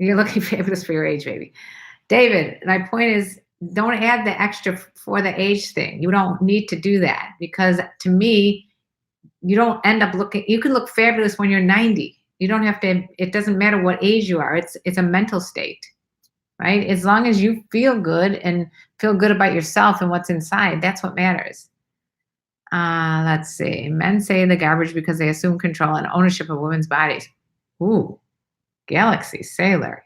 You're looking fabulous for your age, baby. David, my point is don't add the extra for the age thing. You don't need to do that because to me, you don't end up looking, you can look fabulous when you're 90. You don't have to, it doesn't matter what age you are. It's a mental state, right? As long as you feel good and feel good about yourself and what's inside, that's what matters. Let's see. Men say the garbage because they assume control and ownership of women's bodies. Ooh, Galaxy Sailor.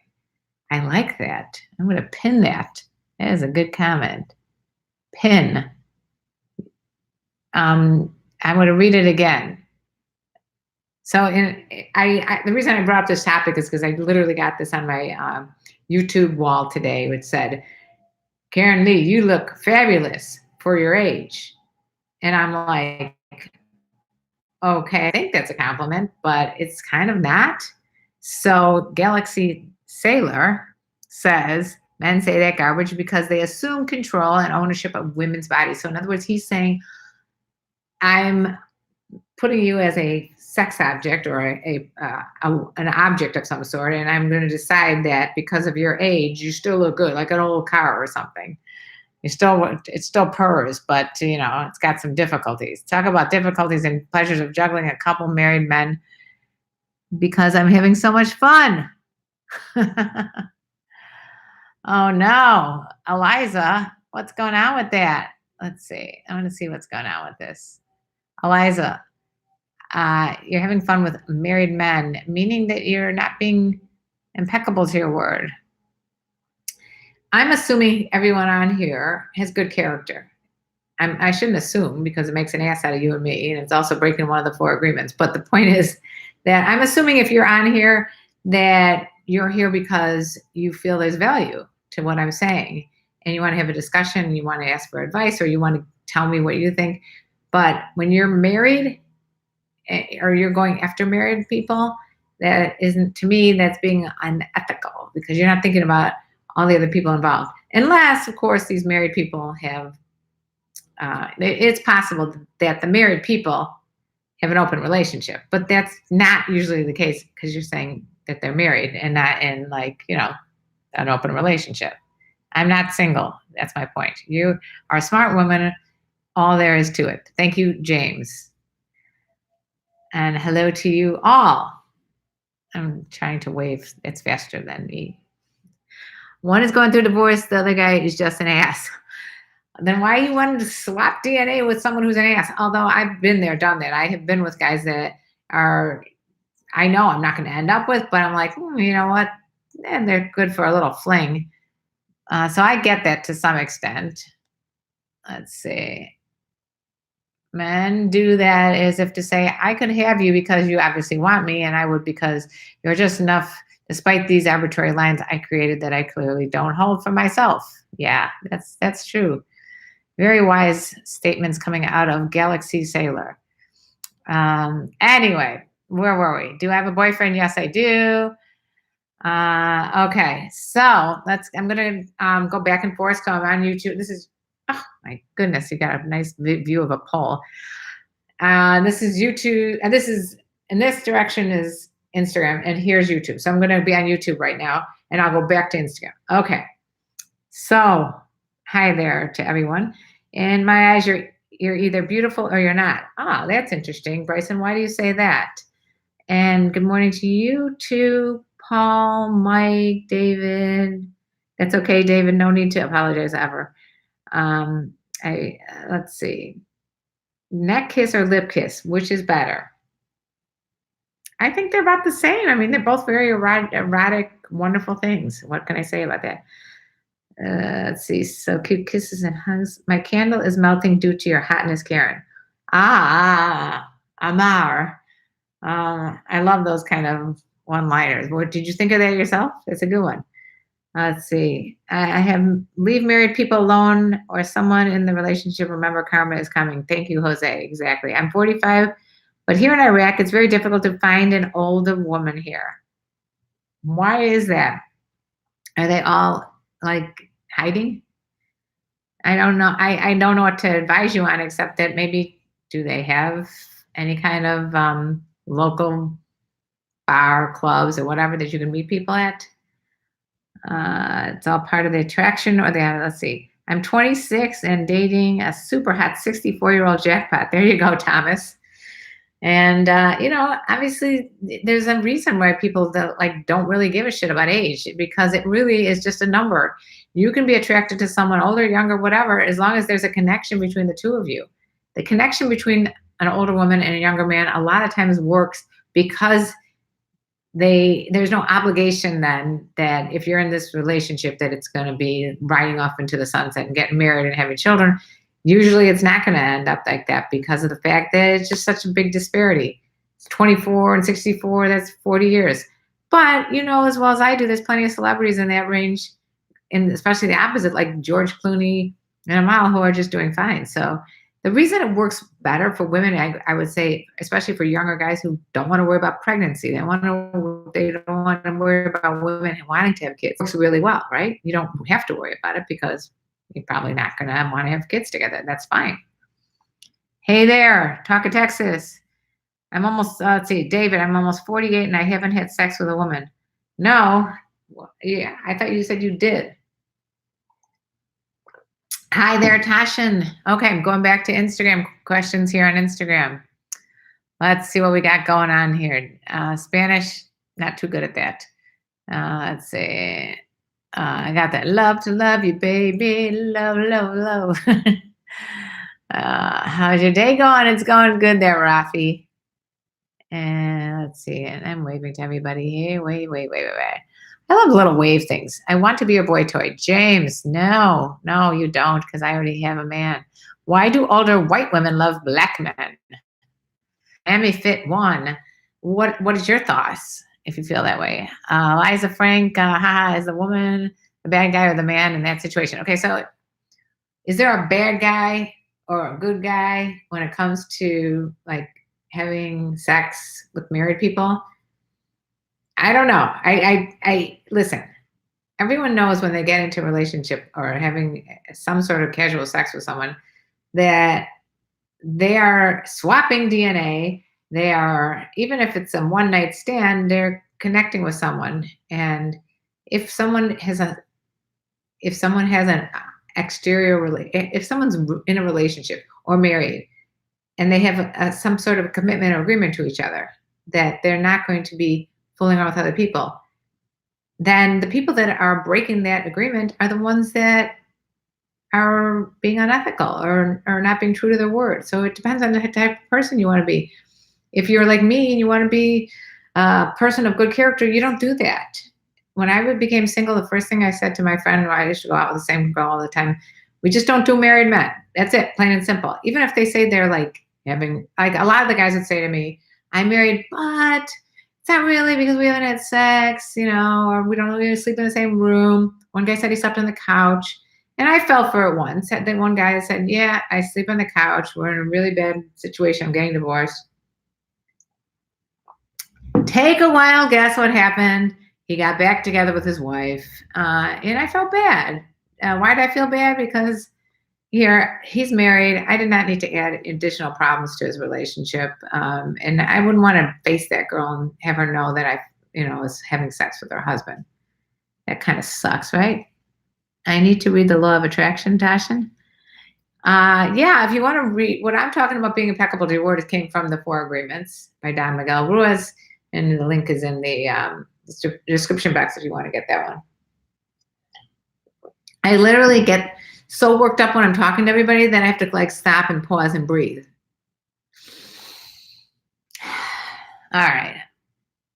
I like that. I'm going to pin that. That is a good comment. Pin. I'm going to read it again. So the reason I brought up this topic is because I literally got this on my YouTube wall today, which said, KarenLee, you look fabulous for your age. And I'm like, okay, I think that's a compliment, but it's kind of not. So Galaxy Sailor says, men say that garbage because they assume control and ownership of women's bodies. So in other words, he's saying, I'm putting you as a sex object or an object of some sort, and I'm going to decide that because of your age, you still look good, like an old car or something. It still purrs, but it's got some difficulties. Talk about difficulties and pleasures of juggling a couple married men because I'm having so much fun. Oh no, Eliza, what's going on with that? Let's see. I want to see what's going on with this. Eliza, you're having fun with married men, meaning that you're not being impeccable to your word. I'm assuming everyone on here has good character. I shouldn't assume because it makes an ass out of you and me, and it's also breaking one of the 4 agreements. But the point is that I'm assuming if you're on here that you're here because you feel there's value to what I'm saying, and you want to have a discussion, you want to ask for advice, or you want to tell me what you think. But when you're married or you're going after married people, that isn't, to me, that's being unethical because you're not thinking about all the other people involved. Unless, of course, these married people have, it's possible that the married people have an open relationship, but that's not usually the case because you're saying that they're married and not in an open relationship. I'm not single. That's my point. You are a smart woman. All there is to it. Thank you, James. And hello to you all. I'm trying to wave. It's faster than me. One is going through divorce. The other guy is just an ass. Then why you wanted to swap DNA with someone who's an ass? Although I've been there, done that. I have been with guys that I know I'm not going to end up with, but I'm like, you know what? They're good for a little fling. So I get that to some extent. Let's see. Men do that as if to say, I could have you because you obviously want me, and I would because you're just enough, despite these arbitrary lines I created that I clearly don't hold for myself. Yeah, that's true. Very wise statements coming out of Galaxy Sailor. Anyway, where were we? Do I have a boyfriend? Yes, I do. Okay, so I'm going to go back and forth. So I'm on YouTube. This is, oh my goodness, you got a nice view of a poll. This is YouTube, and in this direction is Instagram, and here's YouTube. So I'm going to be on YouTube right now, and I'll go back to Instagram. Okay, so hi there to everyone. In my eyes, you're either beautiful or you're not. Oh, that's interesting. Bryson, why do you say that? And good morning to you too, Paul, Mike, David. That's okay, David. No need to apologize ever. Let's see. Neck kiss or lip kiss, which is better? I think they're about the same. I mean, they're both very erotic, wonderful things. What can I say about that? Let's see. So cute kisses and hugs. My candle is melting due to your hotness, Karen. Amar. I love those kind of one-liners. What did you think of that yourself? That's a good one. Let's see. I have leave married people alone or someone in the relationship. Remember, karma is coming. Thank you, Jose. Exactly. I'm 45, but here in Iraq, it's very difficult to find an older woman here. Why is that? Are they all like hiding? I don't know. I don't know what to advise you on, except that maybe do they have any kind of local bar, clubs, or whatever that you can meet people at? It's all part of the attraction or the, let's see. I'm 26 and dating a super hot 64-year-old jackpot. There you go, Thomas. And obviously, there's a reason why people don't really give a shit about age, because it really is just a number. You can be attracted to someone older, younger, whatever, as long as there's a connection between the two of you. The connection between an older woman and a younger man a lot of times works because there's no obligation then that if you're in this relationship that it's going to be riding off into the sunset and getting married and having children. Usually it's not going to end up like that because of the fact that it's just such a big disparity. It's 24 and 64, that's 40 years. But as well as I do, there's plenty of celebrities in that range, and especially the opposite, like George Clooney and Amal, who are just doing fine. So the reason it works better for women, I would say, especially for younger guys who don't want to worry about pregnancy, they don't want to worry about women wanting to have kids. It works really well, right? You don't have to worry about it because you're probably not going to want to have kids together. That's fine. Hey there, Talk of Texas. I'm almost, let's see, David, I'm almost 48 and I haven't had sex with a woman. No. Well, yeah, I thought you said you did. Hi there, Tashin. Okay, I'm going back to Instagram questions here on Instagram. Let's see what we got going on here. Spanish, not too good at that. Let's see. I got that. Love to love you, baby. Love, love, love. How's your day going? It's going good there, Rafi. And let's see. And I'm waving to everybody here. Wait. I love little wave things. I want to be your boy toy. James, no, you don't, because I already have a man. Why do older white women love black men? Miami Fit One. What is your thoughts? If you feel that way. Liza Frank, is the woman the bad guy or the man in that situation? Okay, so is there a bad guy or a good guy when it comes to like having sex with married people? I don't know. I listen. Everyone knows when they get into a relationship or having some sort of casual sex with someone that they are swapping DNA. They are, even if it's a one night stand, they're connecting with someone. And if someone has an exterior, if someone's in a relationship or married and they have some sort of commitment or agreement to each other that they're not going to be fooling around with other people, then the people that are breaking that agreement are the ones that are being unethical or not being true to their word. So it depends on the type of person you want to be. If you're like me and you want to be a person of good character, you don't do that. When I became single, the first thing I said to my friend, I used to go out with the same girl all the time, we just don't do married men. That's it, plain and simple. Even if they say they're like having, like a lot of the guys would say to me, I'm married, but it's not really because we haven't had sex, or we don't really sleep in the same room. One guy said he slept on the couch. And I fell for it once. Then one guy said, yeah, I sleep on the couch. We're in a really bad situation. I'm getting divorced. Take a wild guess what happened. He got back together with his wife. And I felt bad. Why did I feel bad? Because he's married. I did not need to add additional problems to his relationship. And I wouldn't want to face that girl and have her know that I, was having sex with her husband. That kind of sucks, right? I need to read The Law of Attraction, Tashin. If you want to read what I'm talking about, being impeccable to your word, it came from The Four Agreements by Don Miguel Ruiz, and the link is in the description box if you want to get that one. I literally get so worked up when I'm talking to everybody that I have to stop and pause and breathe. All right.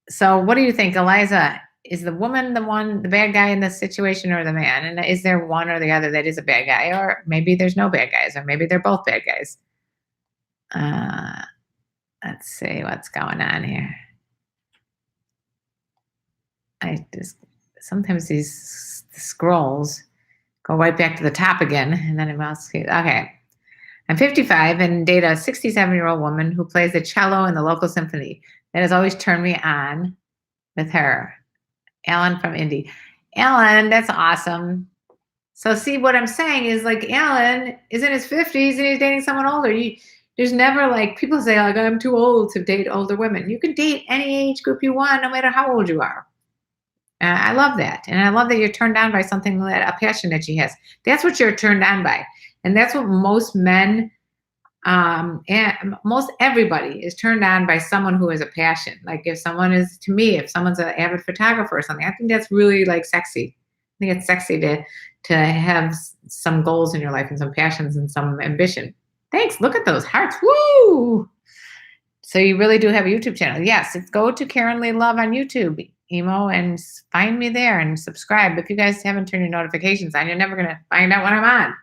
So what do you think, Eliza? Is the woman the bad guy in this situation, or the man? And is there one or the other that is a bad guy? Or maybe there's no bad guys, or maybe they're both bad guys. Let's see what's going on here. Sometimes these scrolls go right back to the top again, and then it mouse. Okay. I'm 55 and date a 67-year-old woman who plays the cello in the local symphony. That has always turned me on with her. Alan from Indy. Alan, that's awesome. So see, what I'm saying is Alan is in his 50s and he's dating someone older. There's never people say I'm too old to date older women. You can date any age group you want, no matter how old you are. I love that. And I love that you're turned on by something that a passion that she has. That's what you're turned on by. And that's what most men, and most everybody is turned on by someone who has a passion. Like if someone is, to me, if someone's an avid photographer or something, I think that's really like sexy. I think it's sexy to have some goals in your life and some passions and some ambition. Thanks. Look at those hearts. Woo! So you really do have a YouTube channel. Yes, go to KarenLee Love on YouTube, emo, and find me there and subscribe. If you guys haven't turned your notifications on, you're never going to find out when I'm on.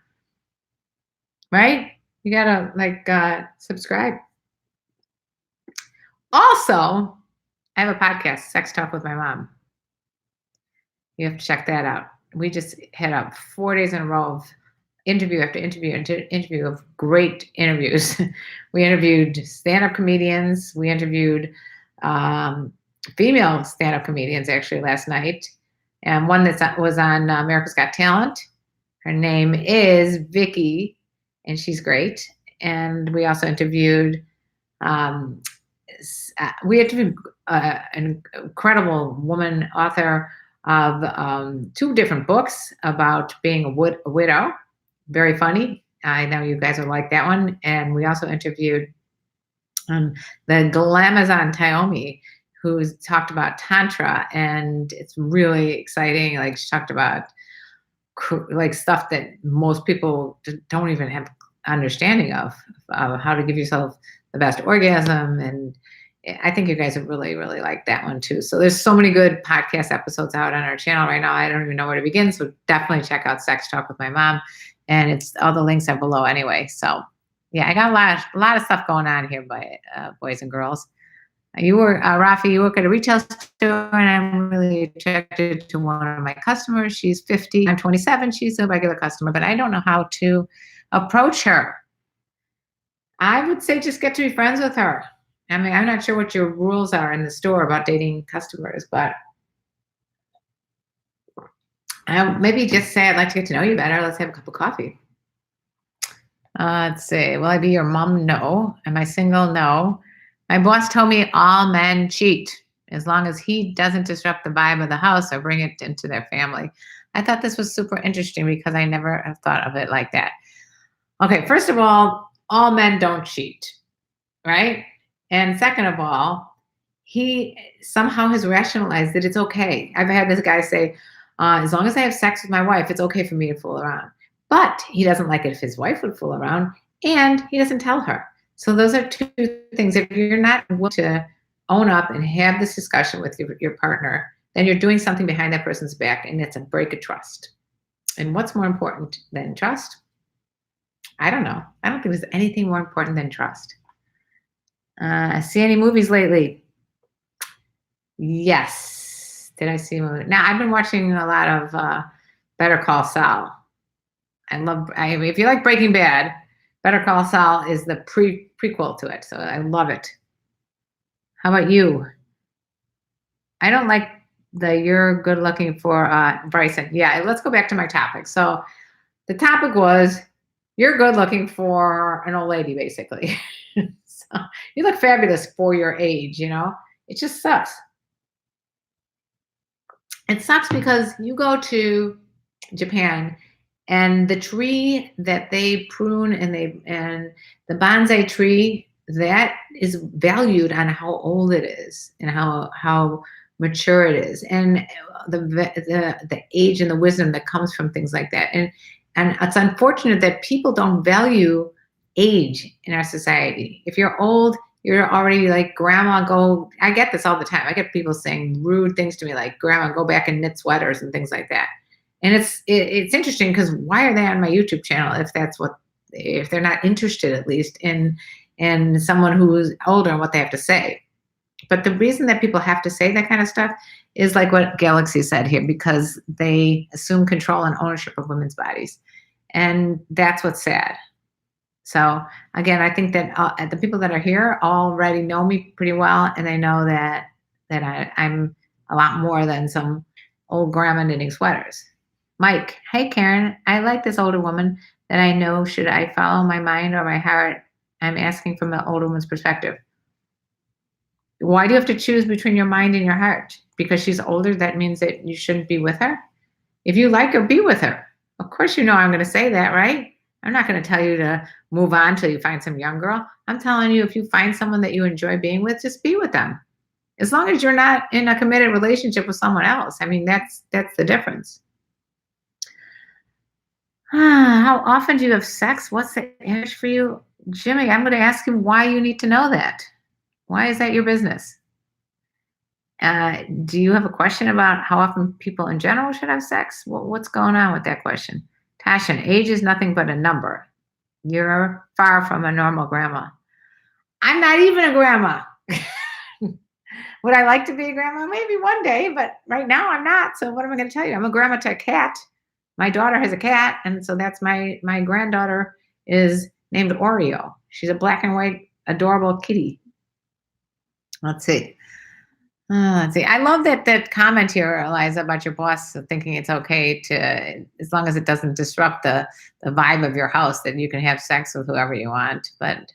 Right? You got to subscribe. Also, I have a podcast, Sex Talk with My Mom. You have to check that out. We just had up 4 days in a row of interview after interview of great interviews. We interviewed stand-up comedians. We interviewed female stand-up comedians actually last night, and one that was on America's Got Talent. Her name is Vicky, and she's great. And we also interviewed an incredible woman author of 2 different books about being a widow. Very funny. I know you guys will like that one. And we also interviewed the Glamazon Taomi, who's talked about Tantra, and it's really exciting. Like she talked about like stuff that most people don't even have understanding of how to give yourself the best orgasm. And I think you guys would really, really like that one too. So there's so many good podcast episodes out on our channel right now. I don't even know where to begin. So definitely check out Sex Talk with My Mom. And it's all the links are below anyway. So yeah, I got a lot of stuff going on here, boys and girls. You were Rafi. You work at a retail store, and I'm really attracted to one of my customers. She's 50. I'm 27. She's a regular customer, but I don't know how to approach her. I would say just get to be friends with her. I mean, I'm not sure what your rules are in the store about dating customers, but maybe just say, I'd like to get to know you better. Let's have a cup of coffee. Let's see. Will I be your mom? No. Am I single? No. My boss told me all men cheat as long as he doesn't disrupt the vibe of the house or bring it into their family. I thought this was super interesting because I never have thought of it like that. Okay, first of all men don't cheat, right? And second of all, he somehow has rationalized that it's okay. I've had this guy say, as long as I have sex with my wife, it's okay for me to fool around. But he doesn't like it if his wife would fool around, and he doesn't tell her. So those are 2 things. If you're not willing to own up and have this discussion with your partner, then you're doing something behind that person's back, and it's a break of trust. And what's more important than trust? I don't know. I don't think there's anything more important than trust. See any movies lately? Yes. Did I see a movie? Now, I've been watching a lot of Better Call Saul. If you like Breaking Bad, Better Call Saul is the prequel to it. So I love it. How about you? I don't like you're good looking for Bryson. Yeah, let's go back to my topic. So the topic was you're good looking for an old lady, basically. So you look fabulous for your age, you know? It just sucks. It sucks because you go to Japan and the tree that they prune and the bonsai tree, that is valued on how old it is and how mature it is, and the age and the wisdom that comes from things like that. And it's unfortunate that people don't value age in our society. If you're old, you're already like, grandma, go. I get this all the time. I get people saying rude things to me like, grandma, go back and knit sweaters and things like that. And it's interesting because why are they on my YouTube channel if they're not interested at least in someone who is older and what they have to say? But the reason that people have to say that kind of stuff is like what Galaxy said here, because they assume control and ownership of women's bodies. And that's what's sad. So again, I think that the people that are here already know me pretty well, and they know that I'm a lot more than some old grandma knitting sweaters. Mike, hey Karen, I like this older woman that I know. Should I follow my mind or my heart? I'm asking from the older woman's perspective. Why do you have to choose between your mind and your heart? Because she's older, that means that you shouldn't be with her? If you like her, be with her. Of course, you know I'm going to say that, right? I'm not going to tell you to move on till you find some young girl. I'm telling you, if you find someone that you enjoy being with, just be with them. As long as you're not in a committed relationship with someone else. I mean, that's the difference. How often do you have sex? What's the average for you? Jimmy, I'm going to ask you why you need to know that. Why is that your business? Do you have a question about how often people in general should have sex? What's going on with that question? Tashin, age is nothing but a number. You're far from a normal grandma. I'm not even a grandma. Would I like to be a grandma? Maybe one day, but right now I'm not. So what am I going to tell you? I'm a grandma to a cat. My daughter has a cat, and so that's my granddaughter is named Oreo. She's a black and white adorable kitty. Let's see. Let's see. I love that comment here, Eliza, about your boss thinking it's okay to, as long as it doesn't disrupt the vibe of your house, that you can have sex with whoever you want. But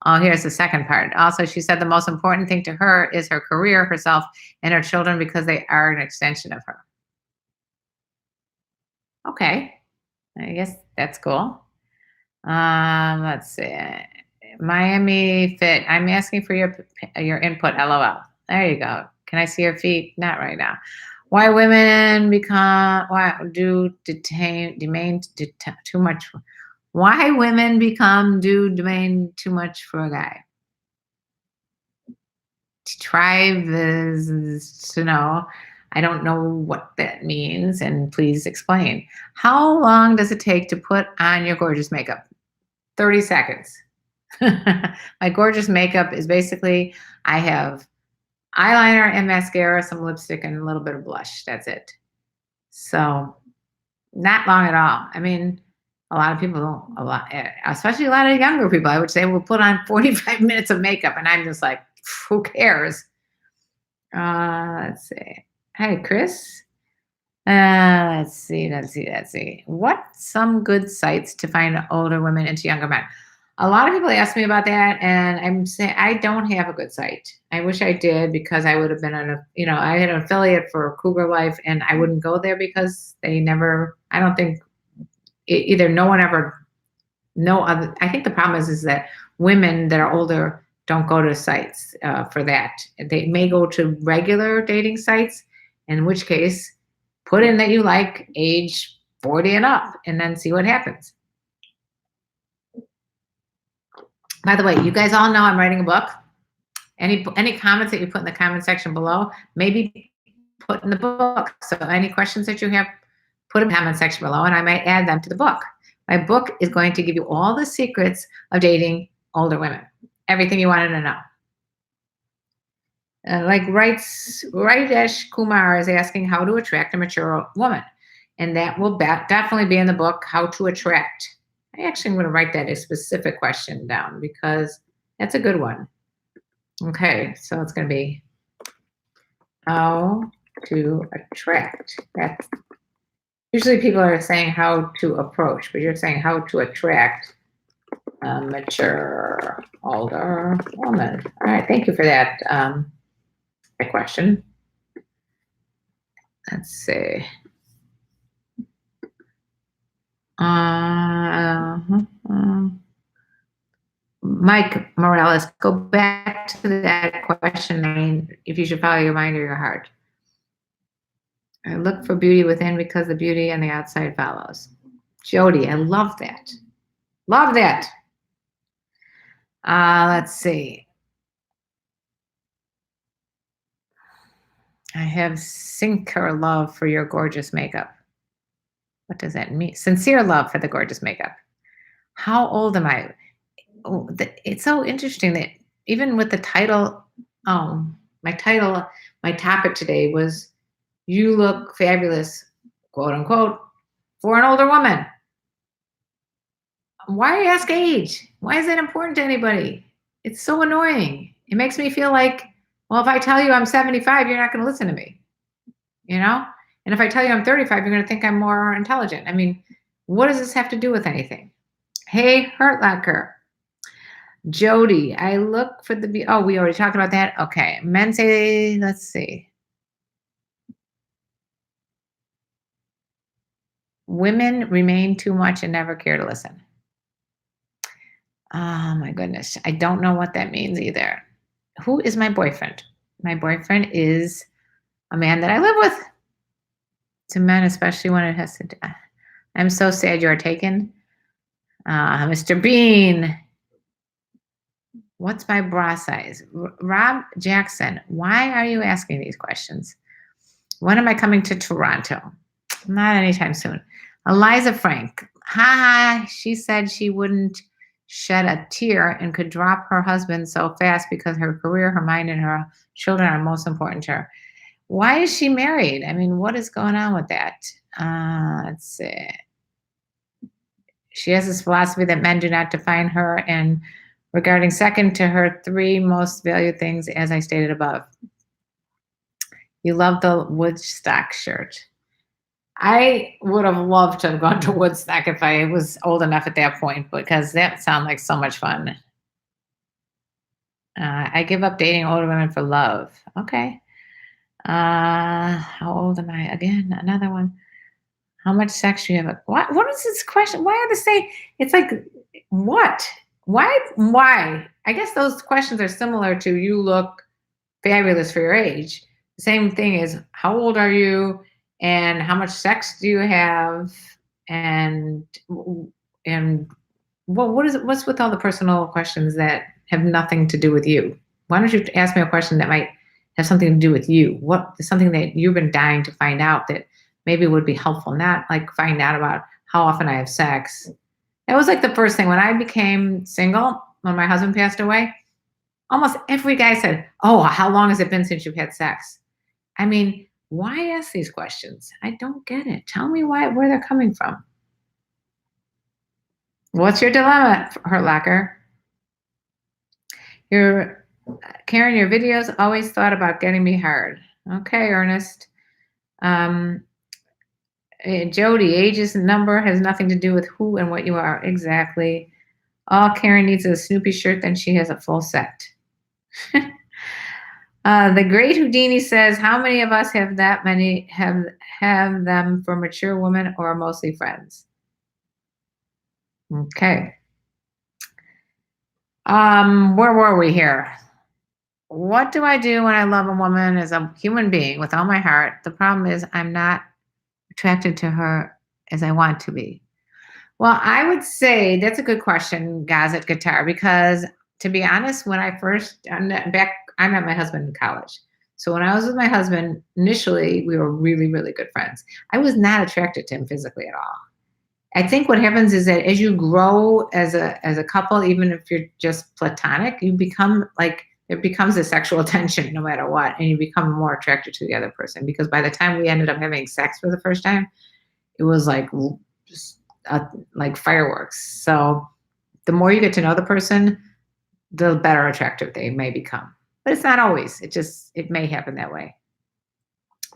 oh, here's the second part. Also, she said the most important thing to her is her career, herself, and her children because they are an extension of her. Okay, I guess that's cool. Let's see. Miami Fit. I'm asking for your input. LOL. There you go. Can I see your feet? Not right now. Why women become demand too much? Why women demand too much for a guy? Tribe is to know. I don't know what that means, and please explain. How long does it take to put on your gorgeous makeup? 30 seconds. My gorgeous makeup is basically, I have eyeliner and mascara, some lipstick, and a little bit of blush. That's it. So not long at all. I mean, a lot of people, especially a lot of younger people, I would say, will put on 45 minutes of makeup, and I'm just like, who cares? Let's see. Hey, Chris. Let's see. What's some good sites to find older women into younger men? A lot of people ask me about that, and I'm saying I don't have a good site. I wish I did, because I would have been I had an affiliate for Cougar Life, and I wouldn't go there because they never. I don't think either no one ever, no other. I think the problem is that women that are older don't go to sites for that. They may go to regular dating sites, in which case, put in that you like age 40 and up, and then see what happens. By the way, you guys all know I'm writing a book. Any comments that you put in the comment section below, maybe put in the book. So any questions that you have, put in the comment section below, and I might add them to the book. My book is going to give you all the secrets of dating older women, everything you wanted to know. Rajesh Kumar is asking how to attract a mature woman, and that will definitely be in the book, How to Attract. I actually am going to write that a specific question down because that's a good one. Okay, so it's going to be how to attract. That's usually people are saying how to approach, but you're saying how to attract a mature older woman. All right, thank you for that question. Let's see. Mike Morales, go back to that question. I mean, if you should follow your mind or your heart. I look for beauty within because the beauty on the outside follows. Jody, I love that. Love that. Let's see. I have sincere love for your gorgeous makeup. What does that mean? Sincere love for the gorgeous makeup. How old am I? Oh, it's so interesting that even with the title, my topic today was, you look fabulous, quote unquote, for an older woman. Why ask age? Why is that important to anybody? It's so annoying. It makes me feel like, well, if I tell you I'm 75, you're not going to listen to me, And if I tell you I'm 35, you're going to think I'm more intelligent. I mean, what does this have to do with anything? Hey, Hurtlocker. Jody, I look for the, oh, we already talked about that. Okay. Men say, let's see. Women remain too much and never care to listen. Oh my goodness. I don't know what that means either. Who is my boyfriend? My boyfriend is a man that I live with. To men, especially when it has to do. I'm so sad you are taken. Mr. Bean, what's my bra size? Rob Jackson, why are you asking these questions? When am I coming to Toronto? Not anytime soon. Eliza Frank, ha, she said she wouldn't shed a tear and could drop her husband so fast because her career, her mind, and her children are most important to her. Why is she married? I mean, what is going on with that? Let's see. She has this philosophy that men do not define her, and regarding second to her three most valued things, as I stated above. You love the Woodstock shirt. I would have loved to have gone to Woodstock if I was old enough at that point, because that sounded like so much fun. I give up dating older women for love. Okay. How old am I? Again, another one. How much sex do you have? What is this question? Why are they saying it's like what? Why? Why? I guess those questions are similar to you look fabulous for your age. The same thing is how old are you and how much sex do you have and and what is it, what's with all the personal questions that have nothing to do with you? Why don't you ask me a question that might have something to do with you? What is something that you've been dying to find out that maybe would be helpful, not like find out about how often I have sex. That was like the first thing when I became single, when my husband passed away, almost every guy said, "Oh, how long has it been since you've had sex?" I mean, why ask these questions? I don't get it. Tell me where they're coming from. What's your dilemma, Hurt Locker? Your Karen, your videos always thought about getting me hard. Okay, Ernest. Um, Jody, age is a number, has nothing to do with who and what you are. Exactly. All Karen needs is a Snoopy shirt, then she has a full set. The great Houdini says, how many of us have that many have them for mature women or mostly friends? Okay. Where were we here? What do I do when I love a woman as a human being with all my heart? The problem is I'm not attracted to her as I want to be. Well, I would say that's a good question, guys at Guitar, because to be honest, when I first I met my husband in college. So when I was with my husband, initially we were really, really good friends. I was not attracted to him physically at all. I think what happens is that as you grow as a couple, even if you're just platonic, you become like there becomes a sexual tension no matter what, and you become more attracted to the other person because by the time we ended up having sex for the first time, it was like just like fireworks. So the more you get to know the person, the better attractive they may become. But it's not always. It may happen that way.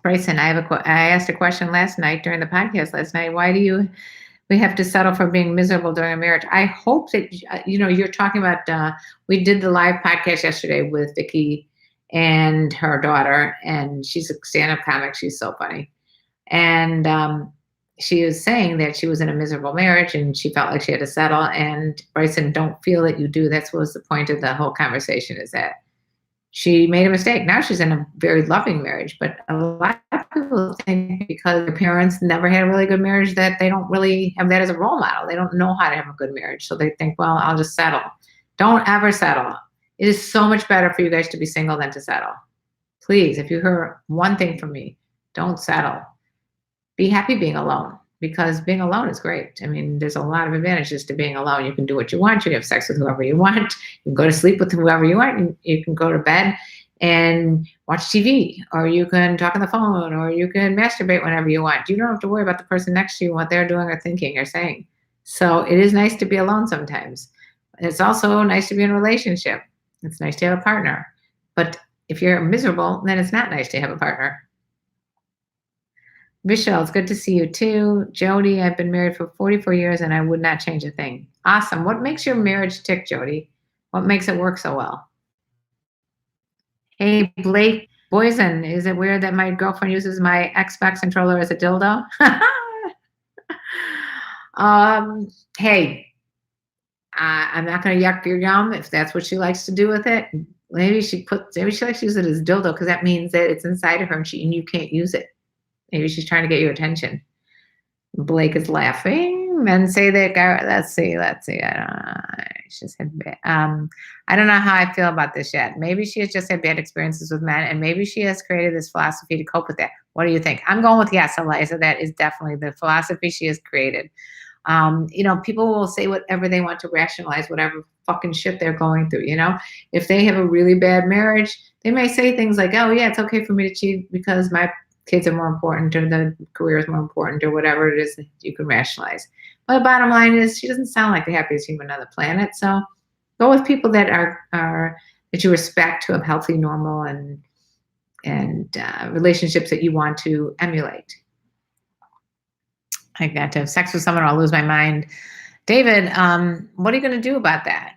Bryson, I asked a question last night during the podcast last night. Why do we have to settle for being miserable during a marriage? I hope that you're talking about. We did the live podcast yesterday with Vicky and her daughter, and she's a stand-up comic. She's so funny, and she was saying that she was in a miserable marriage and she felt like she had to settle. And Bryson, don't feel that you do. That's what was the point of the whole conversation, is that she made a mistake. Now she's in a very loving marriage, but a lot of people think because their parents never had a really good marriage that they don't really have that as a role model. They don't know how to have a good marriage. So they think, well, I'll just settle. Don't ever settle. It is so much better for you guys to be single than to settle. Please, if you heard one thing from me, don't settle. Be happy being alone, because being alone is great. I mean, there's a lot of advantages to being alone. You can do what you want. You can have sex with whoever you want. You can go to sleep with whoever you want. And you can go to bed and watch TV, or you can talk on the phone, or you can masturbate whenever you want. You don't have to worry about the person next to you, what they're doing or thinking or saying. So it is nice to be alone sometimes. It's also nice to be in a relationship. It's nice to have a partner. But if you're miserable, then it's not nice to have a partner. Michelle, it's good to see you too. Jody, I've been married for 44 years and I would not change a thing. Awesome. What makes your marriage tick, Jody? What makes it work so well? Hey, Blake Boysen, is it weird that my girlfriend uses my Xbox controller as a dildo? um, hey, I'm not going to yuck your yum if that's what she likes to do with it. Maybe she likes to use it as a dildo because that means that it's inside of her and you can't use it. Maybe she's trying to get your attention. Blake is laughing. Men say that guy. Let's see. I don't know. She said, I don't know how I feel about this yet. Maybe she has just had bad experiences with men, and maybe she has created this philosophy to cope with that. What do you think? I'm going with yes, Eliza. That is definitely the philosophy she has created. People will say whatever they want to rationalize whatever fucking shit they're going through. If they have a really bad marriage, they may say things like, oh, yeah, it's okay for me to cheat because my kids are more important or the career is more important or whatever it is that you can rationalize. But the bottom line is she doesn't sound like the happiest human on the planet. So go with people that are that you respect, who have healthy, normal, and relationships that you want to emulate. I got to have sex with someone or I'll lose my mind. David, what are you going to do about that?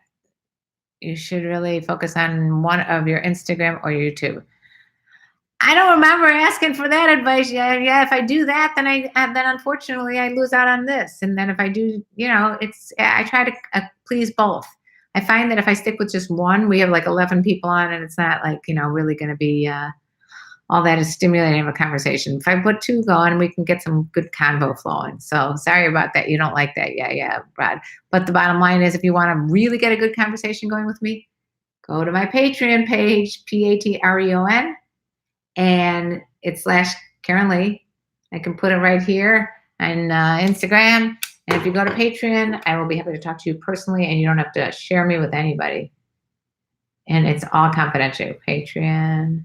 You should really focus on one of your Instagram or YouTube. I don't remember asking for that advice. Yeah. If I do that, then unfortunately I lose out on this. And then if I do, I try to please both. I find that if I stick with just one, we have like 11 people on, and it's not like really going to be all that is stimulating of a conversation. If I put two going, we can get some good convo flowing. So sorry about that. You don't like that. Yeah, Brad. But the bottom line is, if you want to really get a good conversation going with me, go to my Patreon page, Patreon, and it's /KarenLee. I can put it right here on Instagram. And if you go to Patreon, I will be happy to talk to you personally, and you don't have to share me with anybody. And it's all confidential. Patreon.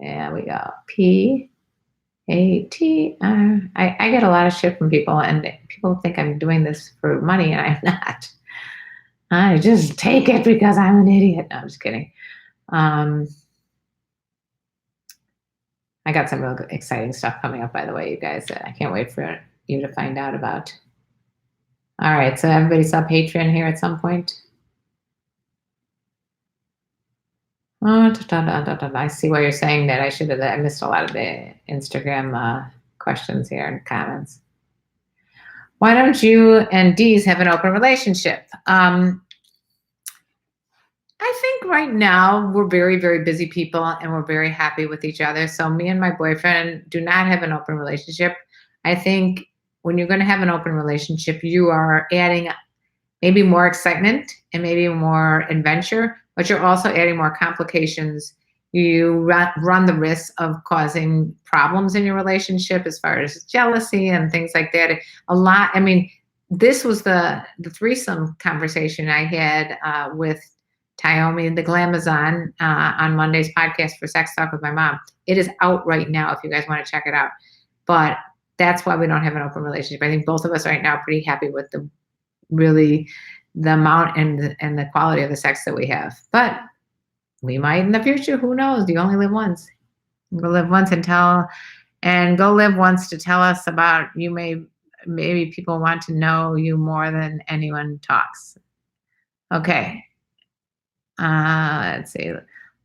There we go. Patr. I get a lot of shit from people, and people think I'm doing this for money, and I'm not. I just take it because I'm an idiot. No, I'm just kidding. I got some real exciting stuff coming up, by the way, you guys, that I can't wait for you to find out about. All right, so everybody saw Patreon here at some point. I see why you're saying that. I missed a lot of the Instagram questions here and comments. Why don't you and Dee's have an open relationship? I think right now we're very, very busy people and we're very happy with each other. So me and my boyfriend do not have an open relationship. I think when you're going to have an open relationship, you are adding maybe more excitement and maybe more adventure, but you're also adding more complications. You run the risk of causing problems in your relationship as far as jealousy and things like that. This was the threesome conversation I had with Taomi, the Glamazon, on Monday's podcast for Sex Talk with my mom. It is out right now if you guys want to check it out. But that's why we don't have an open relationship. I think both of us right now are pretty happy with the amount and the quality of the sex that we have. But we might in the future. Who knows? You only live once. Go live once go live once to tell us about you. Maybe people want to know you more than anyone talks. Okay. Let's see.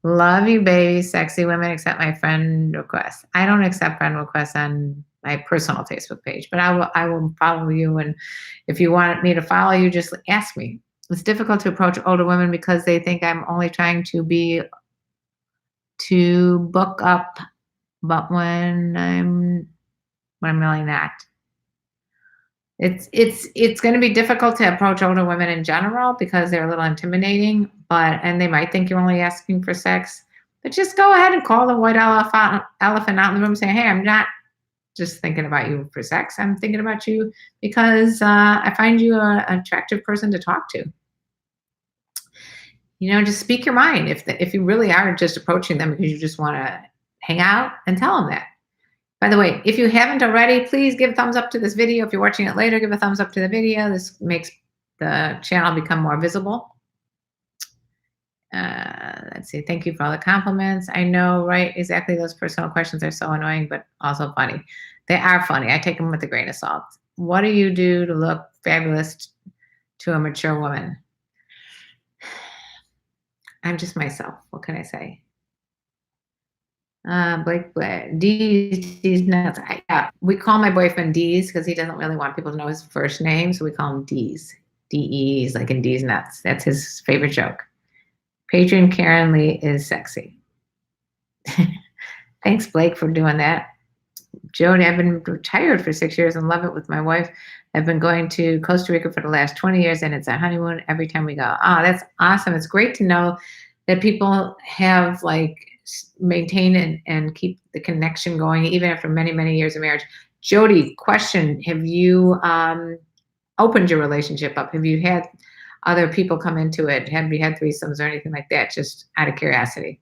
Love you, baby. Sexy women accept my friend requests. I don't accept friend requests on my personal Facebook page, but I will follow you. And if you want me to follow you, just ask me. It's difficult to approach older women because they think I'm only trying to book up, but when I'm really not. It's going to be difficult to approach older women in general because they're a little intimidating, and they might think you're only asking for sex. But just go ahead and call the white elephant out in the room and say, hey, I'm not just thinking about you for sex. I'm thinking about you because I find you an attractive person to talk to. Just speak your mind. If you really are just approaching them because you just want to hang out, and tell them that. By the way, if you haven't already, please give a thumbs up to this video. If you're watching it later, give a thumbs up to the video. This makes the channel become more visible. Let's see. Thank you for all the compliments. I know, right? Exactly. Those personal questions are so annoying, but also funny. They are funny. I take them with a grain of salt. What do you do to look fabulous to a mature woman? I'm just myself. What can I say? Blake, D's nuts. Yeah, we call my boyfriend D's because he doesn't really want people to know his first name, so we call him D's. DE's like in D's nuts. That's his favorite joke. Patron KarenLee is sexy. Thanks, Blake, for doing that. Jody, I've been retired for 6 years and love it with my wife. I've been going to Costa Rica for the last 20 years and it's a honeymoon every time we go. Oh, that's awesome. It's great to know that people have like maintain and keep the connection going even after many, many years of marriage. Jody, question, have you opened your relationship up? Have you had other people come into it? Have you had threesomes or anything like that? Just out of curiosity.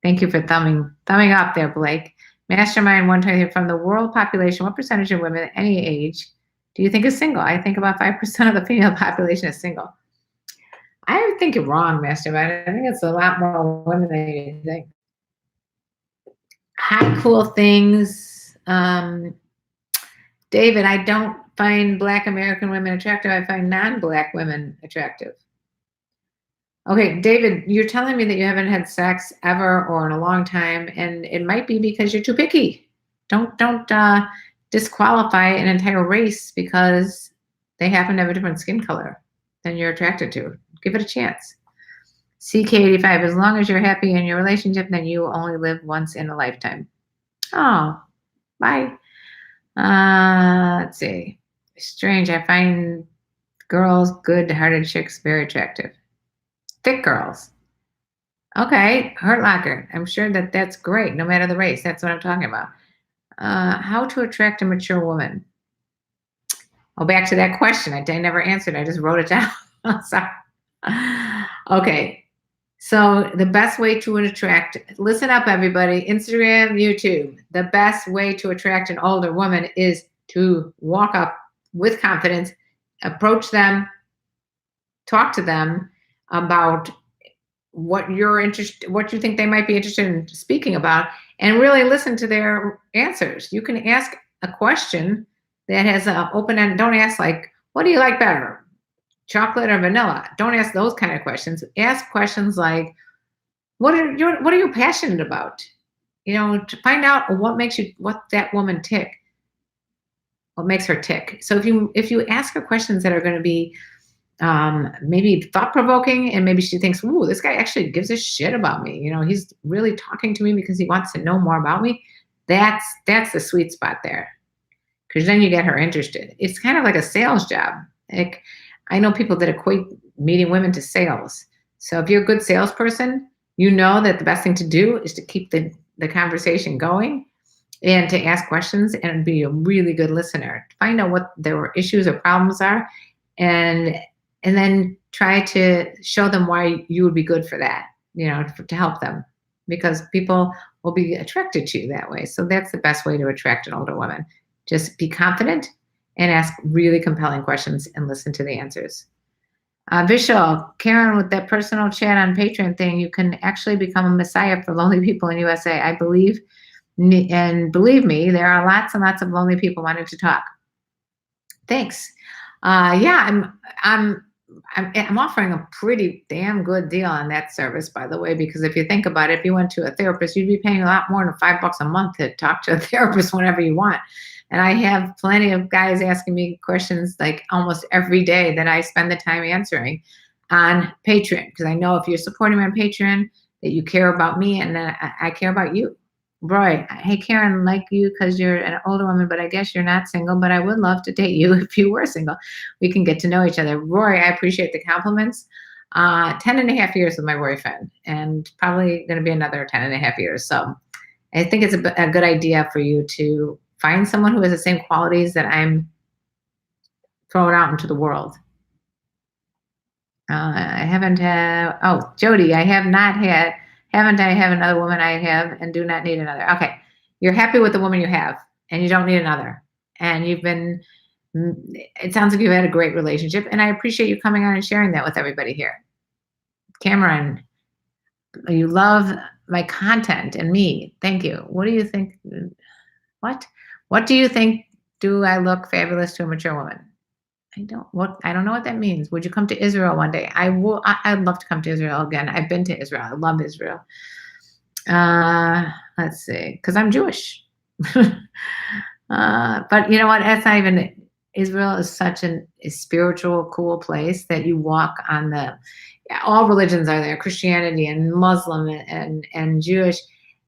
Thank you for thumbing up there, Blake. Mastermind 120 from the world population. What percentage of women at any age do you think is single? I think about 5% of the female population is single. I think you're wrong, Mastermind. I think it's a lot more women than you think. Hi, cool things. David, I don't find Black American women attractive. I find non-Black women attractive. Okay, David, you're telling me that you haven't had sex ever or in a long time, and it might be because you're too picky. Don't disqualify an entire race because they happen to have a different skin color than you're attracted to. Give it a chance. CK85, as long as you're happy in your relationship, then you only live once in a lifetime. Oh, bye. Let's see. Strange, I find girls, good-hearted chicks, very attractive. Thick girls. Okay, Hurt Locker. I'm sure that that's great, no matter the race. That's what I'm talking about. How to attract a mature woman. Oh, back to that question. I never answered. I just wrote it down. Sorry. Okay. So the best way to attract, listen up, everybody. Instagram, YouTube. The best way to attract an older woman is to walk up with confidence, approach them, talk to them about what what you think they might be interested in speaking about, and really listen to their answers. You can ask a question that has an open end. Don't ask like, what do you like better, chocolate or vanilla? Don't ask those kind of questions. Ask questions like, what are you passionate about? To find out what that woman tick, what makes her tick. So if you ask her questions that are going to be maybe thought-provoking, and maybe she thinks, ooh, this guy actually gives a shit about me. He's really talking to me because he wants to know more about me. That's the sweet spot there, because then you get her interested. It's kind of like a sales job. Like, I know people that equate meeting women to sales. So if you're a good salesperson, you know that the best thing to do is to keep the conversation going and to ask questions and be a really good listener. Find out what their issues or problems are, and then try to show them why you would be good for that, to help them, because people will be attracted to you that way. So that's the best way to attract an older woman. Just be confident and ask really compelling questions and listen to the answers. Vishal, Karen, with that personal chat on Patreon thing, you can actually become a messiah for lonely people in USA. I believe, and believe me, there are lots and lots of lonely people wanting to talk. Thanks. Yeah, I'm offering a pretty damn good deal on that service, by the way, because if you think about it, if you went to a therapist, you'd be paying a lot more than $5 a month to talk to a therapist whenever you want. And I have plenty of guys asking me questions like almost every day that I spend the time answering on Patreon, because I know if you're supporting me on Patreon, that you care about me, and I care about you. Roy, hey, Karen, like you because you're an older woman, but I guess you're not single, but I would love to date you if you were single. We can get to know each other. Roy, I appreciate the compliments. 10 and a half years with my boyfriend, and probably going to be another 10 and a half years. So I think it's a good idea for you to find someone who has the same qualities that I'm throwing out into the world. I haven't had, Jody, I have not had, haven't I have another woman I have and do not need another. Okay. You're happy with the woman you have and you don't need another. And it sounds like you've had a great relationship, and I appreciate you coming on and sharing that with everybody here. Cameron, you love my content and me. Thank you. What do you think? What do you think? Do I look fabulous to a mature woman? I don't know what that means. Would you come to Israel one day? I will. I'd love to come to Israel again. I've been to Israel. I love Israel. Let's see, because I'm Jewish. But you know what? That's not even. Israel is such a spiritual, cool place that you walk on the. All religions are there: Christianity and Muslim and Jewish,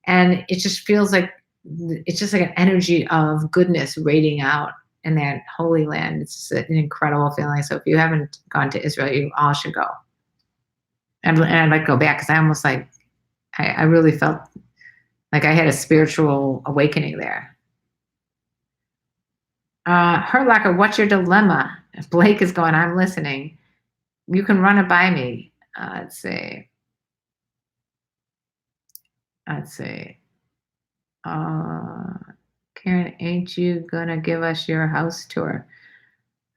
and it just feels like it's just like an energy of goodness radiating out in that holy land. It's an incredible feeling. So if you haven't gone to Israel, you all should go. And I'd like to go back because I almost like I really felt like I had a spiritual awakening there. Hurt Locker, what's your dilemma? If Blake is going, I'm listening. You can run it by me. Let's see. Karen, ain't you gonna give us your house tour?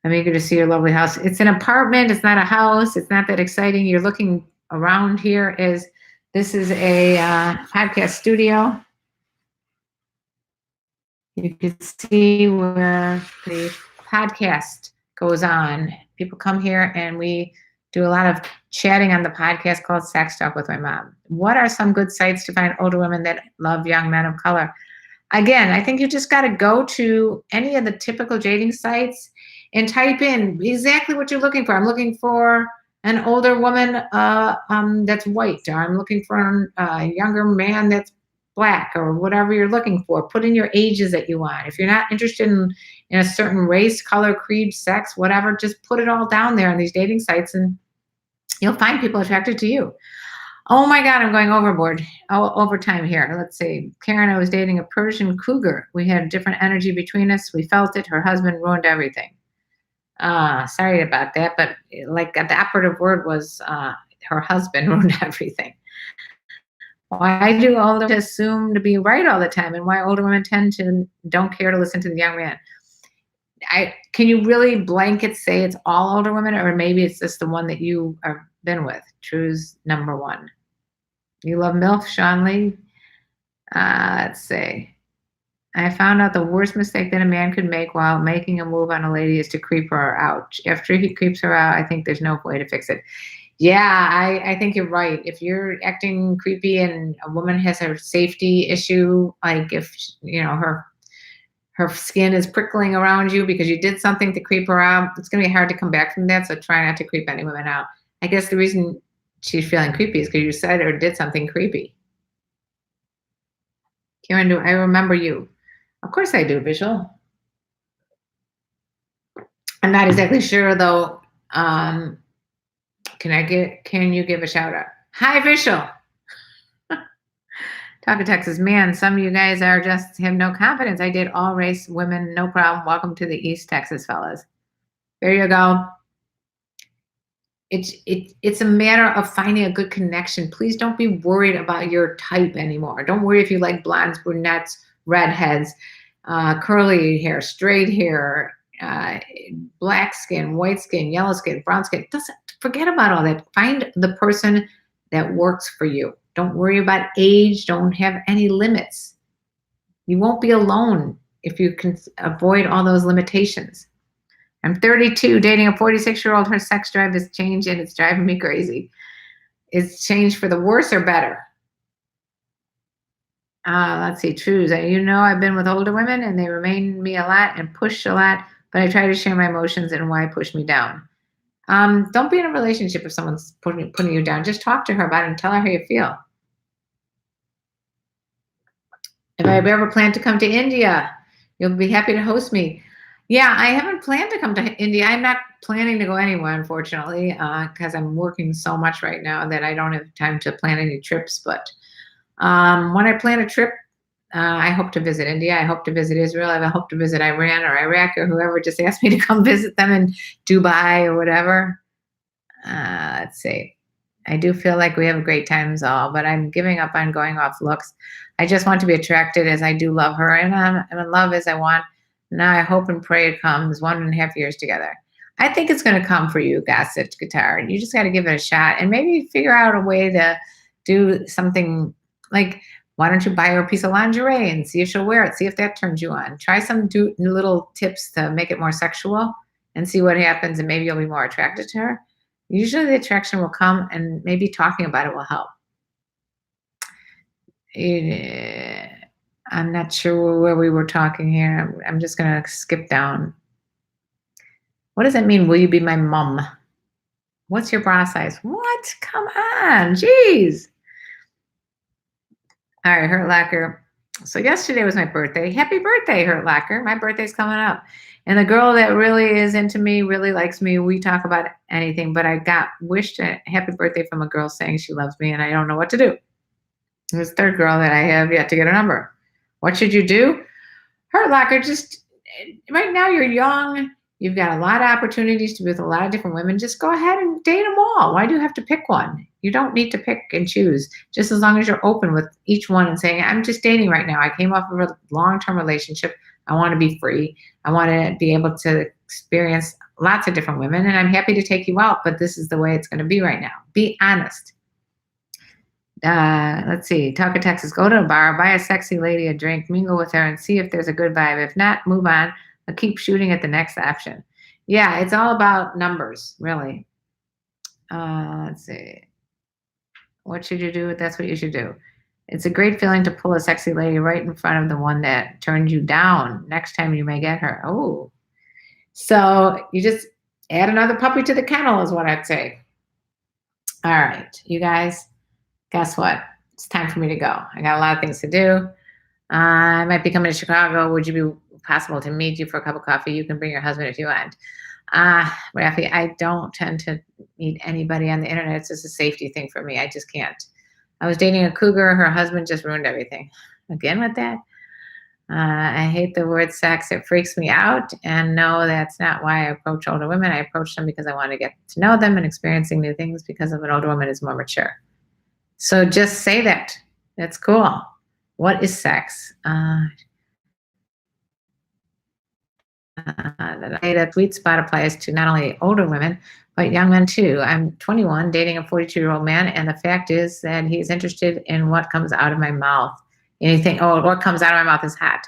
I'm eager to see your lovely house. It's an apartment. It's not a house. It's not that exciting. You're looking around here. This is a podcast studio. You can see where the podcast goes on. People come here and we do a lot of chatting on the podcast called Sex Talk with My Mom. What are some good sites to find older women that love young men of color? Again, I think you just got to go to any of the typical dating sites and type in exactly what you're looking for. I'm looking for an older woman that's white, or I'm looking for a younger man that's Black, or whatever you're looking for. Put in your ages that you want. If you're not interested in a certain race, color, creed, sex, whatever, just put it all down there on these dating sites and you'll find people attracted to you. Oh my God, I'm going overboard. Overtime here. Let's see. Karen, I was dating a Persian cougar. We had different energy between us. We felt it. Her husband ruined everything. Sorry about that, but like the operative word was her husband ruined everything. Why do older women assume to be right all the time, and why older women don't care to listen to the young man? Can you really blanket say it's all older women, or maybe it's just the one that you have been with? True's number one. You love MILF, Sean Lee? Let's see. I found out the worst mistake that a man could make while making a move on a lady is to creep her out. After he creeps her out, I think there's no way to fix it. Yeah, I think you're right. If you're acting creepy and a woman has a safety issue, like if her skin is prickling around you because you did something to creep her out, it's going to be hard to come back from that. So try not to creep any women out. I guess the reason she's feeling creepy is because you said or did something creepy. Karen, do I remember you? Of course I do, Vishal. I'm not exactly sure though. Can you give a shout out? Hi, Vishal. Talk of Texas. Man, some of you guys have no confidence. I did all race women, no problem. Welcome to the East Texas, fellas. There you go. It's a matter of finding a good connection. Please don't be worried about your type anymore. Don't worry if you like blondes, brunettes, redheads, curly hair, straight hair, black skin, white skin, yellow skin, brown skin. Forget about all that. Find the person that works for you. Don't worry about age. Don't have any limits. You won't be alone if you can avoid all those limitations. I'm 32, dating a 46-year-old. Her sex drive has changed and it's driving me crazy. It's changed for the worse or better? Let's see, truths. I've been with older women and they remain me a lot and push a lot, but I try to share my emotions and why push me down. Don't be in a relationship if someone's putting you down. Just talk to her about it and tell her how you feel. If I ever plan to come to India, you'll be happy to host me. Yeah, I haven't planned to come to India. I'm not planning to go anywhere, unfortunately, because I'm working so much right now that I don't have time to plan any trips. But when I plan a trip, I hope to visit India. I hope to visit Israel. I hope to visit Iran or Iraq or whoever just asked me to come visit them in Dubai or whatever. Let's see. I do feel like we have a great time, all, but I'm giving up on going off looks. I just want to be attracted as I do love her, and I'm in love as I want. Now I hope and pray it comes 1.5 years together. I think it's going to come for you, Gossip Guitar. You just got to give it a shot and maybe figure out a way to do something like, why don't you buy her a piece of lingerie and see if she'll wear it? See if that turns you on. Try some little tips to make it more sexual and see what happens, and maybe you'll be more attracted to her. Usually the attraction will come, and maybe talking about it will help. I'm not sure where we were talking here. I'm just going to skip down. What does that mean? Will you be my mom? What's your bra size? What? Come on. Jeez. All right, Hurt Locker. So yesterday was my birthday. Happy birthday, Hurt Locker. My birthday's coming up. And the girl that really is into me, really likes me. We talk about anything, but I got wished a happy birthday from a girl saying she loves me, and I don't know what to do. This third girl that I have yet to get a number. What should you do? Hurt Locker, just right now you're young. You've got a lot of opportunities to be with a lot of different women. Just go ahead and date them all. Why do you have to pick one? You don't need to pick and choose. Just as long as you're open with each one and saying, I'm just dating right now. I came off of a long-term relationship. I want to be free. I want to be able to experience lots of different women, and I'm happy to take you out, but this is the way it's going to be right now. Be honest. Let's see. Talk of Texas. Go to a bar, buy a sexy lady a drink, mingle with her, and see if there's a good vibe. If not, move on. But keep shooting at the next option. Yeah, it's all about numbers, really. Let's see. What should you do? That's what you should do. It's a great feeling to pull a sexy lady right in front of the one that turned you down. Next time you may get her. Oh. So you just add another puppy to the kennel is what I'd say. All right, you guys. Guess what? It's time for me to go. I got a lot of things to do. I might be coming to Chicago. Would you be possible to meet you for a cup of coffee? You can bring your husband if you want. Rafi, I don't tend to meet anybody on the internet. It's just a safety thing for me. I just can't. I was dating a cougar. Her husband just ruined everything. Again with that. I hate the word sex. It freaks me out. And no, that's not why I approach older women. I approach them because I want to get to know them and experiencing new things because of an older woman is more mature. So just say that. That's cool. What is sex? The sweet spot applies to not only older women, but young men too. I'm 21, dating a 42-year-old man, and the fact is that he's interested in what comes out of my mouth. What comes out of my mouth is hot.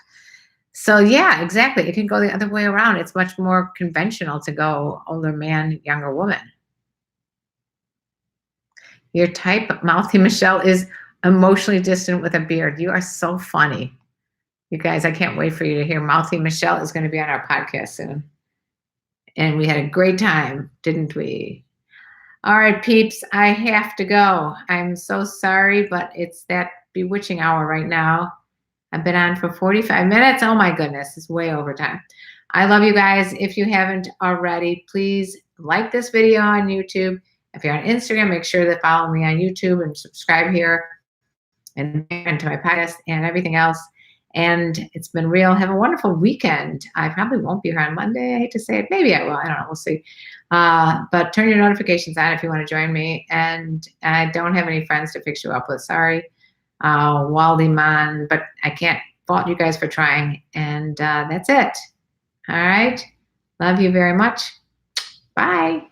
So yeah, exactly. It can go the other way around. It's much more conventional to go older man, younger woman. Your type, Mouthy Michelle, is emotionally distant with a beard. You are so funny. You guys, I can't wait for you to hear. Mouthy Michelle is going to be on our podcast soon. And we had a great time, didn't we? All right, peeps, I have to go. I'm so sorry, but it's that bewitching hour right now. I've been on for 45 minutes. Oh my goodness, it's way over time. I love you guys. If you haven't already, please like this video on YouTube. If you're on Instagram, make sure to follow me on YouTube and subscribe here and to my podcast and everything else. And it's been real. Have a wonderful weekend. I probably won't be here on Monday. I hate to say it. Maybe I will. I don't know. We'll see. But turn your notifications on if you want to join me. And I don't have any friends to fix you up with. Sorry, Waldy Man. But I can't fault you guys for trying. And that's it. All right. Love you very much. Bye.